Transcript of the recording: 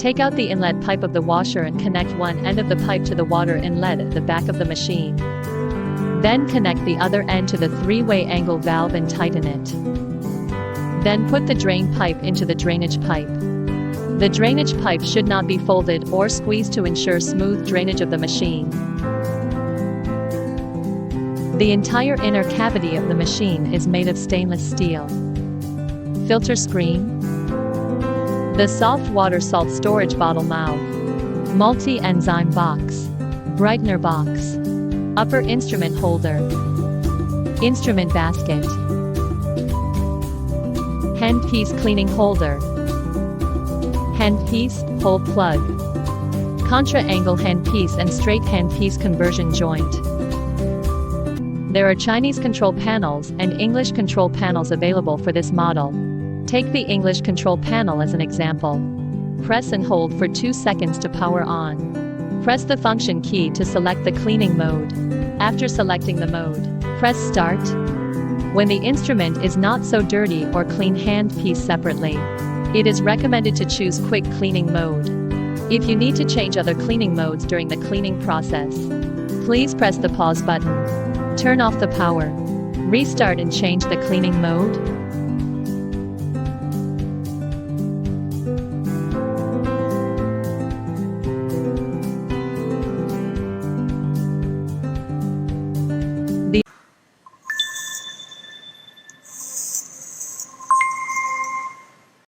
Take out the inlet pipe of the washer and connect one end of the pipe to the water inlet at the back of the machine. Then connect the other end to the three-way angle valve and tighten it. Then put the drain pipe into the drainage pipe. The drainage pipe should not be folded or squeezed to ensure smooth drainage of the machine. The entire inner cavity of the machine is made of stainless steel. Filter screen. The soft water salt storage bottle mouth. Multi-enzyme box. Brightener box. Upper instrument holder. Instrument basket. Handpiece cleaning holder. Handpiece, hole plug. Contra-angle handpiece and straight handpiece conversion joint. There are Chinese control panels and English control panels available for this model. Take the English control panel as an example. Press and hold for 2 seconds to power on. Press the function key to select the cleaning mode. After selecting the mode, press start. When the instrument is not so dirty or clean handpiece separately, it is recommended to choose quick cleaning mode. If you need to change other cleaning modes during the cleaning process, please press the pause button. Turn off the power. Restart and change the cleaning mode.